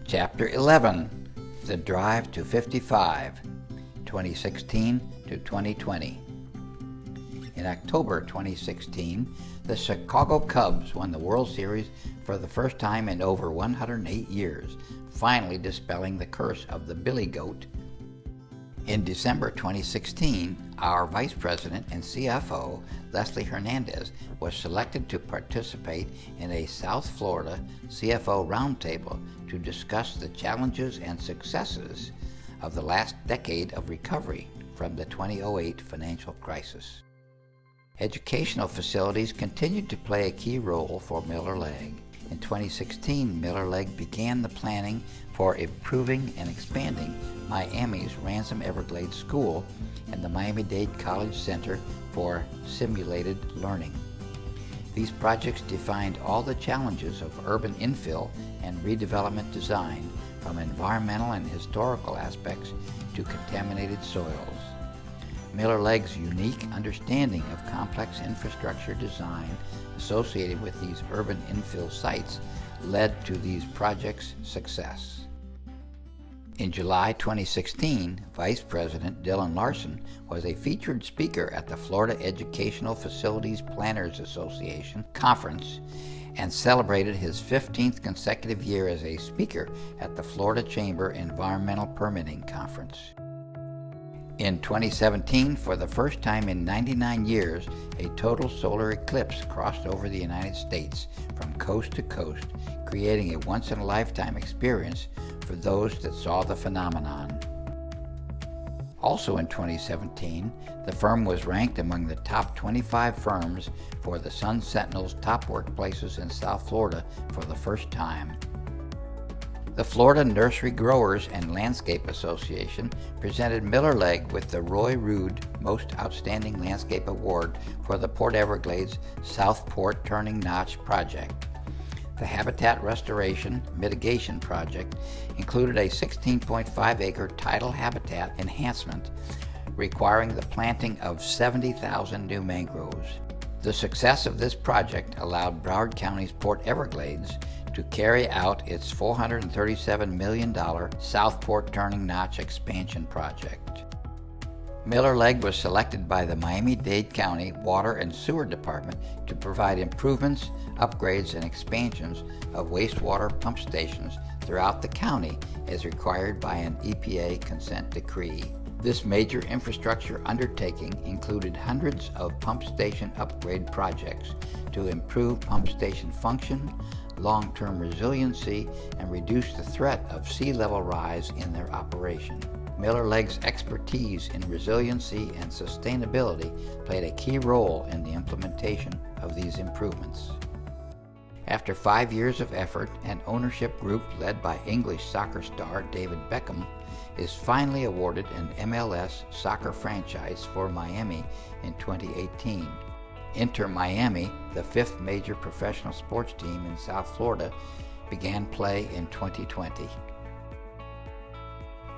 Chapter 11, The Drive to 55, 2016 to 2020. In October 2016, the Chicago Cubs won the World Series for the first time in over 108 years, finally dispelling the curse of the Billy Goat. In December 2016, our Vice President and CFO, Leslie Hernandez, was selected to participate in a South Florida CFO roundtable to discuss the challenges and successes of the last decade of recovery from the 2008 financial crisis. Educational facilities continued to play a key role for Millerlegg. In 2016, Millerlegg began the planning for improving and expanding Miami's Ransom Everglades School and the Miami-Dade College Center for Simulated Learning. These projects defined all the challenges of urban infill and redevelopment design, from environmental and historical aspects to contaminated soils. Millerlegg's unique understanding of complex infrastructure design associated with these urban infill sites led to these projects' success. In July 2016, Vice President Dylan Larson was a featured speaker at the Florida Educational Facilities Planners Association conference and celebrated his 15th consecutive year as a speaker at the Florida Chamber Environmental Permitting Conference. In 2017, for the first time in 99 years, a total solar eclipse crossed over the United States from coast to coast, creating a once-in-a-lifetime experience for those that saw the phenomenon. Also in 2017, the firm was ranked among the top 25 firms for the Sun Sentinel's top workplaces in South Florida for the first time. The Florida Nursery Growers and Landscape Association presented Millerlegg with the Roy Rood Most Outstanding Landscape Award for the Port Everglades South Port Turning Notch project. The Habitat Restoration Mitigation Project included a 16.5-acre tidal habitat enhancement requiring the planting of 70,000 new mangroves. The success of this project allowed Broward County's Port Everglades to carry out its $437 million Southport Turning Notch expansion project. Millerlegg was selected by the Miami-Dade County Water and Sewer Department to provide improvements, upgrades, and expansions of wastewater pump stations throughout the county as required by an EPA consent decree. This major infrastructure undertaking included hundreds of pump station upgrade projects to improve pump station function, long-term resiliency, and reduce the threat of sea level rise in their operation. Millerlegg's expertise in resiliency and sustainability played a key role in the implementation of these improvements. After 5 years of effort, an ownership group led by English soccer star David Beckham is finally awarded an MLS soccer franchise for Miami in 2018. Inter Miami, the fifth major professional sports team in South Florida, began play in 2020.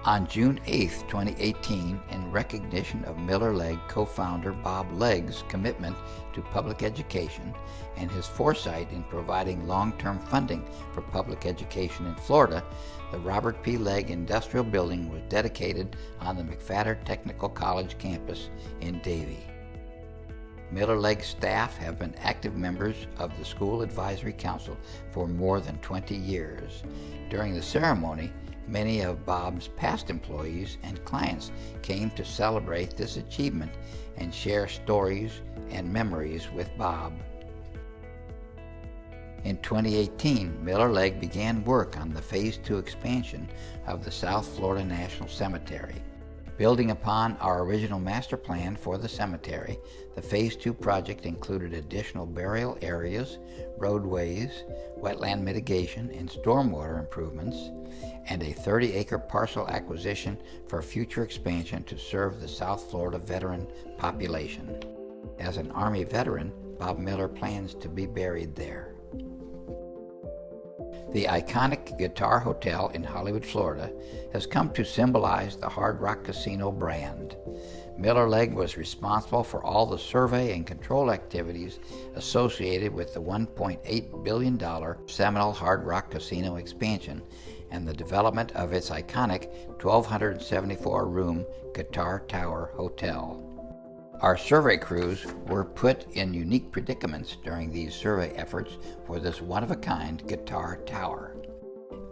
On June 8, 2018, in recognition of Millerlegg co-founder Bob Legg's commitment to public education and his foresight in providing long-term funding for public education in Florida, the Robert P. Legg Industrial Building was dedicated on the McFadder Technical College campus in Davie. Millerlegg staff have been active members of the School Advisory Council for more than 20 years. During the ceremony, many of Bob's past employees and clients came to celebrate this achievement and share stories and memories with Bob. In 2018, Millerlegg began work on the Phase 2 expansion of the South Florida National Cemetery. Building upon our original master plan for the cemetery, the Phase 2 project included additional burial areas, roadways, wetland mitigation, and stormwater improvements, and a 30-acre parcel acquisition for future expansion to serve the South Florida veteran population. As an Army veteran, Bob Miller plans to be buried there. The iconic Guitar Hotel in Hollywood, Florida, has come to symbolize the Hard Rock Casino brand. Millerlegg was responsible for all the survey and control activities associated with the $1.8 billion Seminole Hard Rock Casino expansion and the development of its iconic 1,274-room Guitar Tower Hotel. Our survey crews were put in unique predicaments during these survey efforts for this one-of-a-kind guitar tower.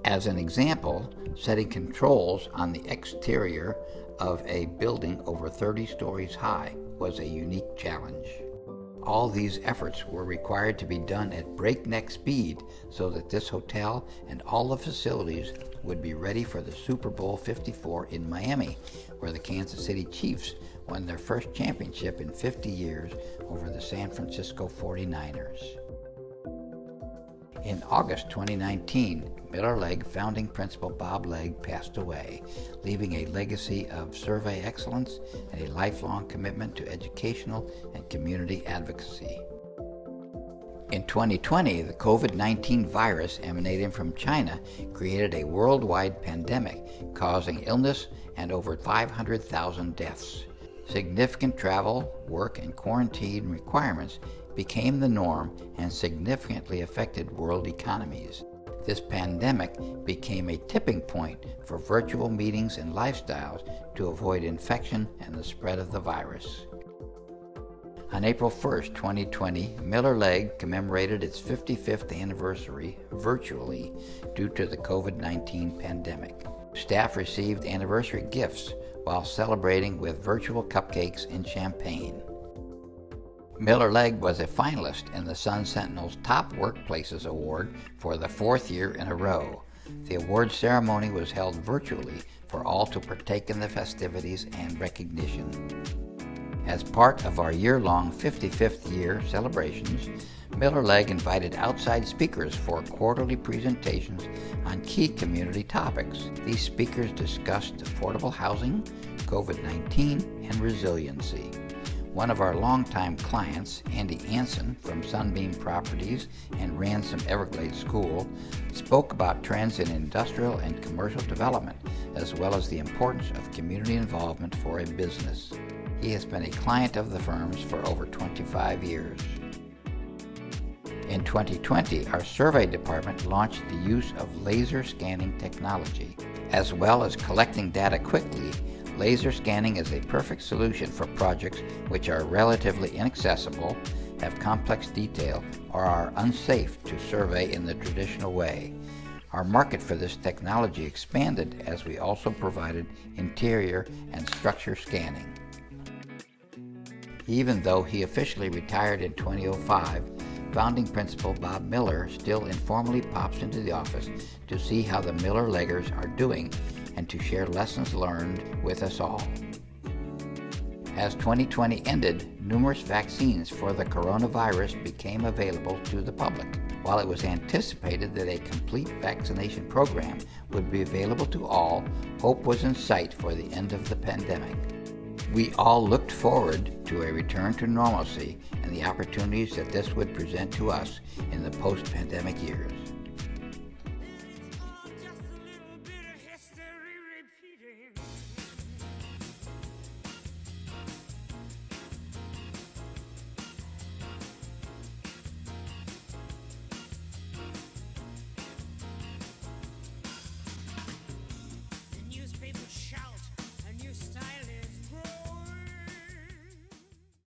As an example, setting controls on the exterior of a building over 30 stories high was a unique challenge. All these efforts were required to be done at breakneck speed so that this hotel and all the facilities would be ready for the Super Bowl 54 in Miami, where the Kansas City Chiefs won their first championship in 50 years over the San Francisco 49ers. In August 2019, Miller-Legg founding principal Bob Legg passed away, leaving a legacy of survey excellence and a lifelong commitment to educational and community advocacy. In 2020, the COVID-19 virus emanating from China created a worldwide pandemic, causing illness and over 500,000 deaths. Significant travel, work, and quarantine requirements became the norm and significantly affected world economies. This pandemic became a tipping point for virtual meetings and lifestyles to avoid infection and the spread of the virus. On April 1, 2020, Miller-Legg commemorated its 55th anniversary virtually due to the COVID-19 pandemic. Staff received anniversary gifts while celebrating with virtual cupcakes and champagne. Miller-Legg was a finalist in the Sun Sentinel's Top Workplaces Award for the 4th year in a row. The award ceremony was held virtually for all to partake in the festivities and recognition. As part of our year-long 55th year celebrations, Miller-Legg invited outside speakers for quarterly presentations on key community topics. These speakers discussed affordable housing, COVID-19, and resiliency. One of our longtime clients, Andy Anson from Sunbeam Properties and Ransom Everglades School, spoke about trends in industrial and commercial development, as well as the importance of community involvement for a business. He has been a client of the firm's for over 25 years. In 2020, our survey department launched the use of laser scanning technology. As well as collecting data quickly, laser scanning is a perfect solution for projects which are relatively inaccessible, have complex detail, or are unsafe to survey in the traditional way. Our market for this technology expanded as we also provided interior and structure scanning. Even though he officially retired in 2005, founding principal Bob Miller still informally pops into the office to see how the Miller-Leggers are doing and to share lessons learned with us all. As 2020 ended, numerous vaccines for the coronavirus became available to the public. While it was anticipated that a complete vaccination program would be available to all, hope was in sight for the end of the pandemic. We all looked forward to a return to normalcy and the opportunities that this would present to us in the post-pandemic years.